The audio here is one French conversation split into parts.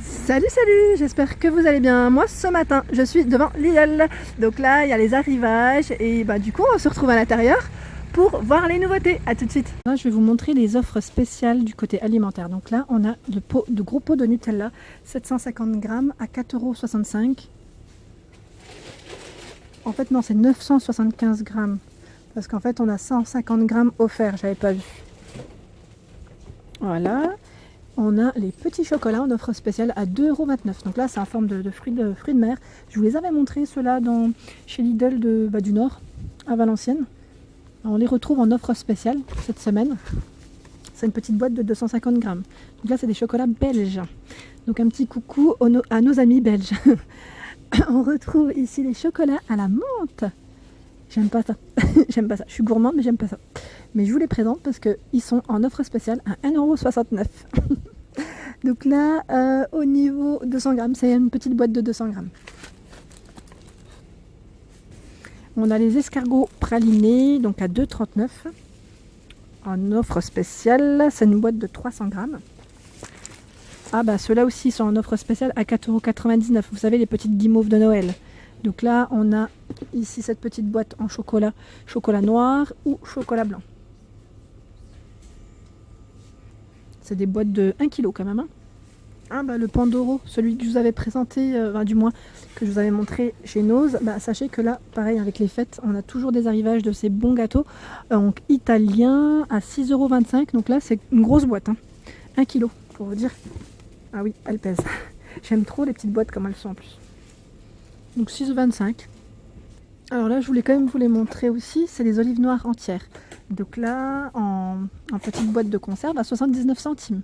Salut, salut, j'espère que vous allez bien. Moi, ce matin, je suis devant Lidl. Donc là, il y a les arrivages et du coup, on se retrouve à l'intérieur pour voir les nouveautés. A tout de suite. Là, je vais vous montrer les offres spéciales du côté alimentaire. Donc là, on a de gros pots de Nutella, 750 grammes à 4,65 €. En fait, non, c'est 975 grammes. Parce qu'en fait, on a 150 grammes offerts, j'avais pas vu. Voilà. On a les petits chocolats en offre spéciale à 2,29 €. Donc là, c'est en forme de fruits de mer. Je vous les avais montrés, ceux-là, chez Lidl du Nord, à Valenciennes. On les retrouve en offre spéciale cette semaine. C'est une petite boîte de 250 grammes. Donc là, c'est des chocolats belges. Donc un petit coucou à nos amis belges. On retrouve ici les chocolats à la menthe. J'aime pas ça. J'aime pas ça. Je suis gourmande, mais j'aime pas ça. Mais je vous les présente parce qu'ils sont en offre spéciale à 1,69 €. Donc là, au niveau 200 grammes, c'est une petite boîte de 200 grammes. On a les escargots pralinés, donc à 2,39 €. En offre spéciale, c'est une boîte de 300 grammes. Ah bah ceux-là aussi sont en offre spéciale à 4,99 €. Vous savez, les petites guimauves de Noël. Donc là, on a ici cette petite boîte en chocolat noir ou chocolat blanc. C'est des boîtes de 1 kg quand même. Hein. Ah bah le Pandoro, celui que je vous avais présenté, du moins que je vous avais montré chez Nose, sachez que là, pareil avec les fêtes, on a toujours des arrivages de ces bons gâteaux, donc italiens à 6,25 €. Donc là, c'est une grosse boîte, 1 kg pour vous dire. Ah oui, elle pèse. J'aime trop les petites boîtes comme elles sont en plus. Donc 6,25 €. Alors là, je voulais quand même vous les montrer aussi, c'est les olives noires entières. Donc là, en petite boîte de conserve à 79 centimes.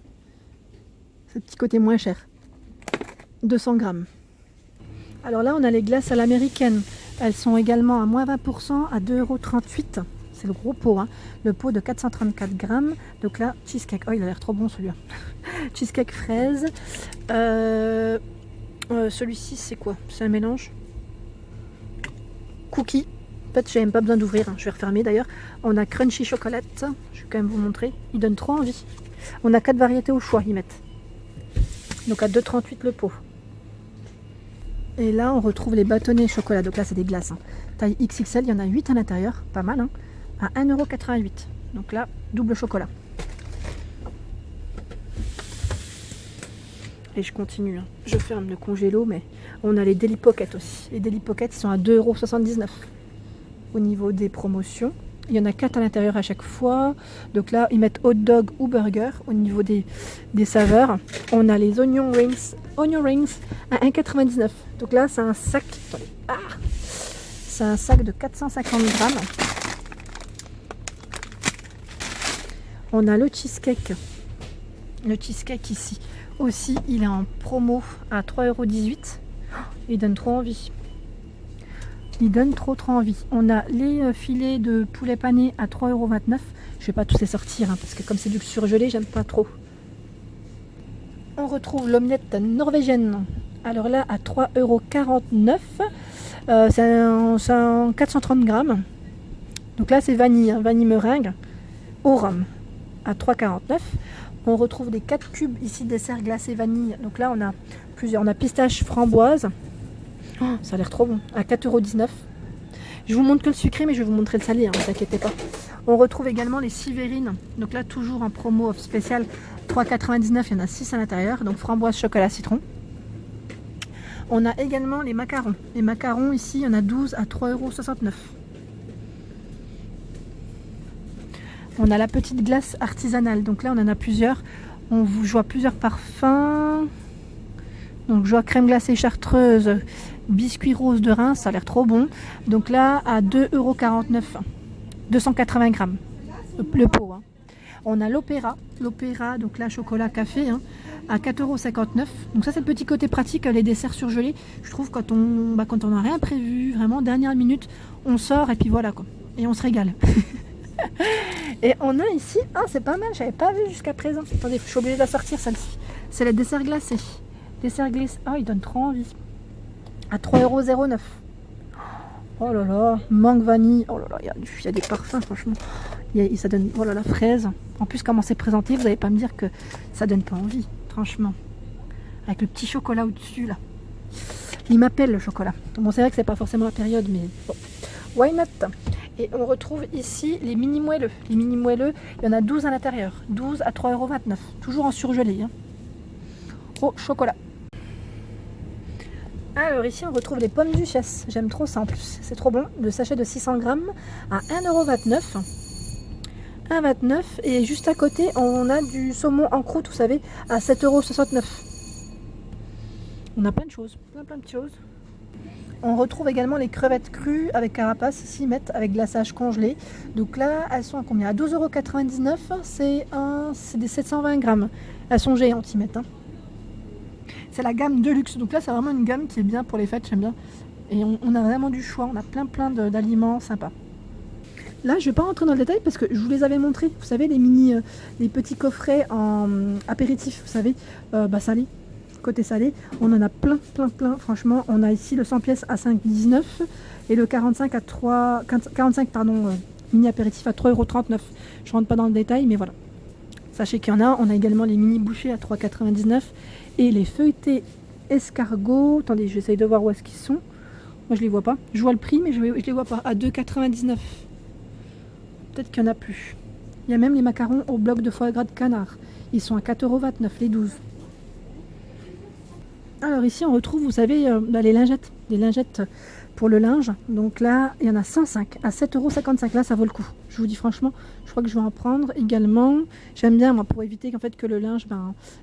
C'est le petit côté moins cher. 200 grammes. Alors là, on a les glaces à l'américaine. Elles sont également à moins 20% à 2,38 €. C'est le gros pot, le pot de 434 grammes. Donc là, cheesecake. Oh, il a l'air trop bon celui-là. Cheesecake fraise. Celui-ci, c'est quoi? C'est un mélange. Cookie. En fait, j'ai même pas besoin d'ouvrir. Je vais refermer d'ailleurs. On a crunchy chocolate. Je vais quand même vous montrer. Il donne trop envie. On a 4 variétés au choix, ils mettent. Donc à 2,38 € le pot. Et là, on retrouve les bâtonnets chocolat. Donc là, c'est des glaces. Taille XXL, il y en a 8 à l'intérieur. Pas mal, à 1,88 €. Donc là, double chocolat. Et je continue. Je ferme le congélo, mais on a les Deli Pocket aussi. Les Deli Pocket, ils sont à 2,79 € au niveau des promotions. Il y en a 4 à l'intérieur à chaque fois. Donc là, ils mettent hot dog ou burger au niveau des saveurs. On a les onion rings à 1,99 €. Donc là, c'est un sac. C'est un sac de 450 grammes. On a le cheesecake. Le cheesecake ici aussi, il est en promo à 3,18 €. Il donne trop envie. Il donne trop envie. On a les filets de poulet pané à 3,29 €. Je vais pas tous les sortir parce que comme c'est du surgelé, j'aime pas trop. On retrouve l'omelette norvégienne. Alors là, à 3,49 €. C'est en 430 grammes. Donc là, c'est vanille, vanille meringue au rhum à 3,49 €. On retrouve des 4 cubes ici, dessert glacé vanille. Donc là, on a plusieurs. On a pistache framboise. Oh, ça a l'air trop bon. À 4,19 €. Je vous montre que le sucré, mais je vais vous montrer le salé, ne vous inquiétez pas. On retrouve également les Siverines. Donc là, toujours en promo spécial 3,99 €. Il y en a 6 à l'intérieur. Donc framboise, chocolat, citron. On a également les macarons. Les macarons, ici, il y en a 12 à 3,69 €. On a la petite glace artisanale. Donc là, on en a plusieurs. Je vois plusieurs parfums. Donc je vois crème glacée chartreuse, biscuit rose de Reims, ça a l'air trop bon. Donc là, à 2,49 €. 280 grammes. Le pot. On a l'opéra. L'opéra, donc là, chocolat café, à 4,59 €. Donc ça, c'est le petit côté pratique, les desserts surgelés. Je trouve quand on n'a rien prévu, vraiment, dernière minute, on sort et puis voilà quoi. Et on se régale. Et on a ici, c'est pas mal, j'avais pas vu jusqu'à présent. Attendez, je suis obligée de la sortir celle-ci. C'est le dessert glacé. Dessert glacé. Il donne trop envie. À 3,09 €. Oh là là, mangue vanille. Oh là là, il y a des parfums, franchement. Ça donne, oh là là, fraise. En plus, comment c'est présenté, vous n'allez pas me dire que ça donne pas envie, franchement. avec le petit chocolat au-dessus là. Il m'appelle le chocolat. Bon, c'est vrai que c'est pas forcément la période, mais bon, why not? Et on retrouve ici les mini moelleux. Les mini moelleux, il y en a 12 à l'intérieur. 12 à 3,29 €. Toujours en surgelé. Hein. Au chocolat. Alors ici, on retrouve les pommes duchesse. J'aime trop ça en plus. C'est trop bon. Le sachet de 600 grammes à 1,29 €. 1,29 €. Et juste à côté, on a du saumon en croûte, vous savez, à 7,69 €. On a plein de choses. Plein de choses. On retrouve également les crevettes crues avec carapace, ici, mettent avec glaçage congelé. Donc là, elles sont à combien? À 12,99 €. C'est des 720 grammes. Elles sont géantes, ils mettent. Hein. C'est la gamme de luxe. Donc là, c'est vraiment une gamme qui est bien pour les fêtes, j'aime bien. Et on a vraiment du choix. On a plein d'aliments sympas. Là, je ne vais pas rentrer dans le détail parce que je vous les avais montrés. Vous savez, les petits coffrets en apéritif, vous savez, salé. Côté salé, on en a plein. Franchement, on a ici le 100 pièces à 5,19 € et le 45 mini apéritif à 3,39 €. Je rentre pas dans le détail, mais voilà. Sachez qu'il y en a. On a également les mini bouchées à 3,99 € et les feuilletés escargots. Attendez, j'essaye de voir où est-ce qu'ils sont. Moi, je les vois pas. Je vois le prix, mais je les vois pas. À 2,99 €. Peut-être qu'il y en a plus. Il y a même les macarons au bloc de foie gras de canard. Ils sont à 4,29 € les 12. Alors ici on retrouve, vous savez, les lingettes pour le linge. Donc là il y en a 105 à 7,55 €. Là ça vaut le coup. Je vous dis franchement, je crois que je vais en prendre également. J'aime bien moi pour éviter qu'en fait que le linge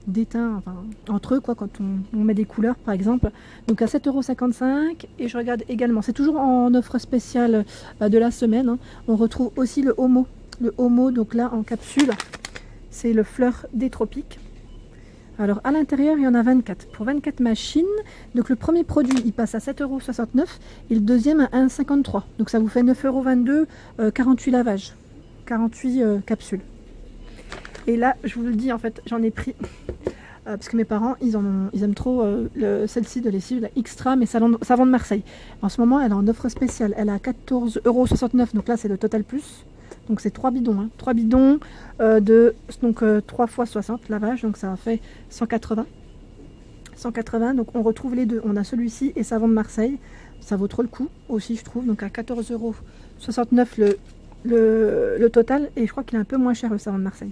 déteint entre eux quoi, quand on met des couleurs par exemple. Donc à 7,55 € et je regarde également, c'est toujours en offre spéciale de la semaine. Hein. On retrouve aussi le homo. Le homo donc là en capsule, c'est le fleur des tropiques. Alors à l'intérieur il y en a 24 pour 24 machines. Donc le premier produit il passe à 7,69 € et le deuxième à 1,53 €. Donc ça vous fait 9,22 €, 48 lavages, 48 capsules. Et là je vous le dis en fait j'en ai pris parce que mes parents ils aiment trop celle-ci de lessive, la Extra mais savon de Marseille. En ce moment elle est en offre spéciale, elle est à 14,69 €. Donc là c'est le Total Plus. Donc c'est 3 bidons, hein. 3 bidons de 3 x 60 lavages, donc ça fait 180. 180, donc on retrouve les deux. On a celui-ci et savon de Marseille. Ça vaut trop le coup aussi, je trouve. Donc à 14,69 € le total. Et je crois qu'il est un peu moins cher le savon de Marseille.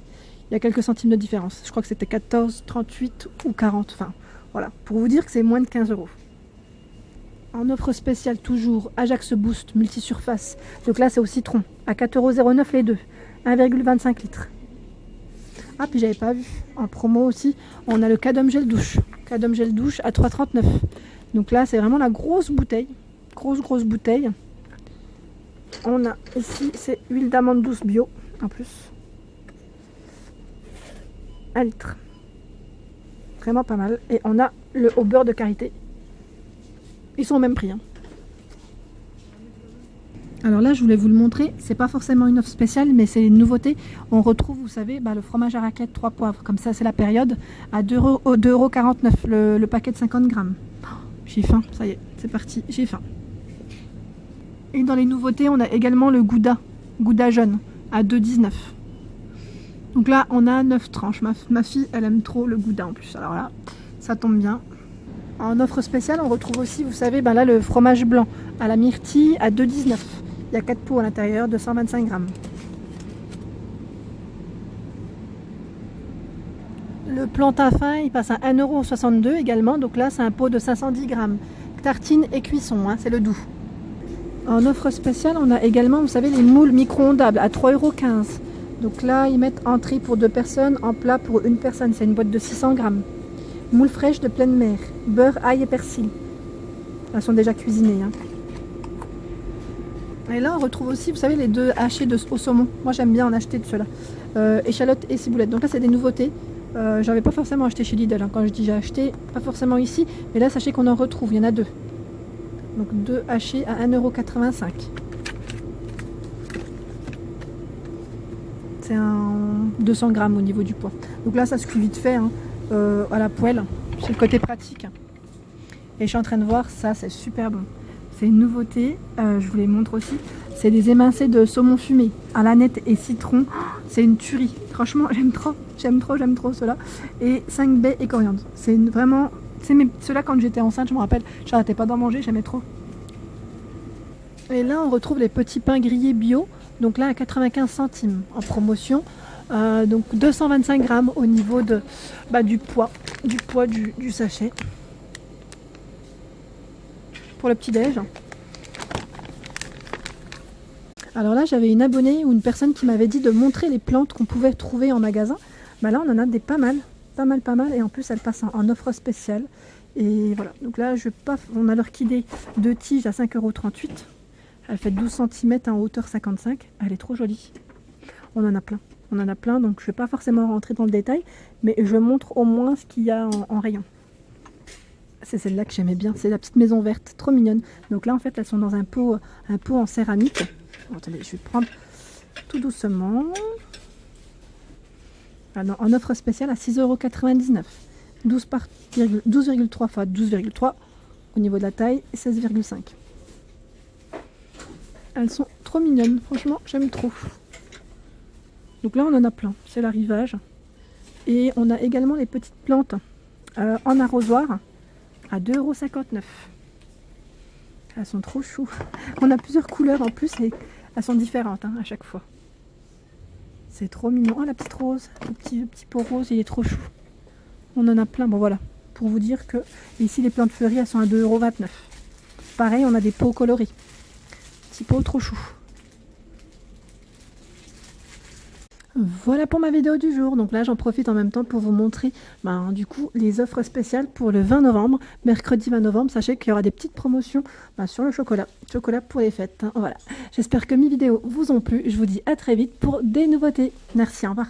Il y a quelques centimes de différence. Je crois que c'était 14,38 ou 40. Enfin, voilà. Pour vous dire que c'est moins de 15 €. En offre spéciale toujours, Ajax Boost multisurface. Donc là c'est au citron, à 4,09 € les deux, 1,25 litres. Ah puis j'avais pas vu, en promo aussi, on a le Cadum Gel Douche. Cadum Gel Douche à 3,39 €. Donc là c'est vraiment la grosse bouteille, grosse bouteille. On a ici, c'est huile d'amande douce bio, en plus. 1 litre. Vraiment pas mal. Et on a le au beurre de karité. Ils sont au même prix. Hein. Alors là, je voulais vous le montrer. C'est pas forcément une offre spéciale, mais c'est une nouveauté. On retrouve, vous savez, le fromage à raclette 3 poivres. Comme ça, c'est la période. À 2,49 € le paquet de 50 grammes. Oh, j'ai faim. Ça y est, c'est parti. J'ai faim. Et dans les nouveautés, on a également le Gouda. Gouda jaune à 2,19 €. Donc là, on a 9 tranches. Ma fille, elle aime trop le Gouda en plus. Alors là, ça tombe bien. En offre spéciale, on retrouve aussi, vous savez, là le fromage blanc à la myrtille à 2,19 €. Il y a 4 pots à l'intérieur, 225 grammes. Le plantain il passe à 1,62 € également. Donc là, c'est un pot de 510 grammes. Tartine et cuisson, hein, c'est le doux. En offre spéciale, on a également, vous savez, les moules micro-ondables à 3,15 €. Donc là, ils mettent entrée pour 2 personnes, en plat pour une personne. C'est une boîte de 600 grammes. Moules fraîches de pleine mer, beurre, ail et persil. Elles sont déjà cuisinées. Hein. Et là, on retrouve aussi, vous savez, les 2 hachés au saumon. Moi, j'aime bien en acheter de ceux-là. Échalotes et ciboulette. Donc là, c'est des nouveautés. J'avais pas forcément acheté chez Lidl. Hein. Quand je dis j'ai acheté, pas forcément ici. Mais là, sachez qu'on en retrouve. Il y en a 2. Donc 2 hachés à 1,85 €. C'est un 200 grammes au niveau du poids. Donc là, ça se cuit vite fait. Hein. À la poêle, c'est le côté pratique. Et je suis en train de voir ça, c'est super bon. C'est une nouveauté, je vous les montre aussi. C'est des émincés de saumon fumé à l'aneth et citron. C'est une tuerie. Franchement, j'aime trop cela. Et 5 baies et coriandre. C'est vraiment C'est ceux-là, quand j'étais enceinte, je me rappelle, j'arrêtais pas d'en manger, j'aimais trop. Et là, on retrouve les petits pains grillés bio. Donc là, à 95 centimes en promotion. Donc 225 grammes au niveau de, du poids du sachet. Pour le petit-déj. Alors là, j'avais une abonnée ou une personne qui m'avait dit de montrer les plantes qu'on pouvait trouver en magasin. Là, on en a des pas mal. Et en plus, elle passe en offre spéciale. Et voilà. Donc là, on a l'orchidée de tige à 5,38 €. Elle fait 12 cm en hauteur 55. Elle est trop jolie. On en a plein. Donc je ne vais pas forcément rentrer dans le détail. Mais je montre au moins ce qu'il y a en rayon. C'est celle-là que j'aimais bien. C'est la petite maison verte. Trop mignonne. Donc là, en fait, elles sont dans un pot en céramique. Bon, attendez, je vais prendre tout doucement. En offre spéciale à 6,99 €. 12,3 x 12,3 au niveau de la taille et 16,5. Elles sont trop mignonnes, franchement j'aime trop. Donc là on en a plein, c'est l'arrivage. Et on a également les petites plantes en arrosoir à 2,59 €. Elles sont trop chou. On a plusieurs couleurs en plus et elles sont différentes à chaque fois. C'est trop mignon. Oh, la petite rose, le petit pot rose, il est trop chou. On en a plein. Bon voilà, pour vous dire que ici les plantes fleuries, elles sont à 2,29 €. Pareil, on a des pots colorés. Petit pot trop chou. Voilà pour ma vidéo du jour. Donc là, j'en profite en même temps pour vous montrer du coup les offres spéciales pour le 20 novembre, mercredi 20 novembre. Sachez qu'il y aura des petites promotions sur le chocolat pour les fêtes. Voilà. J'espère que mes vidéos vous ont plu. Je vous dis à très vite pour des nouveautés. Merci, au revoir.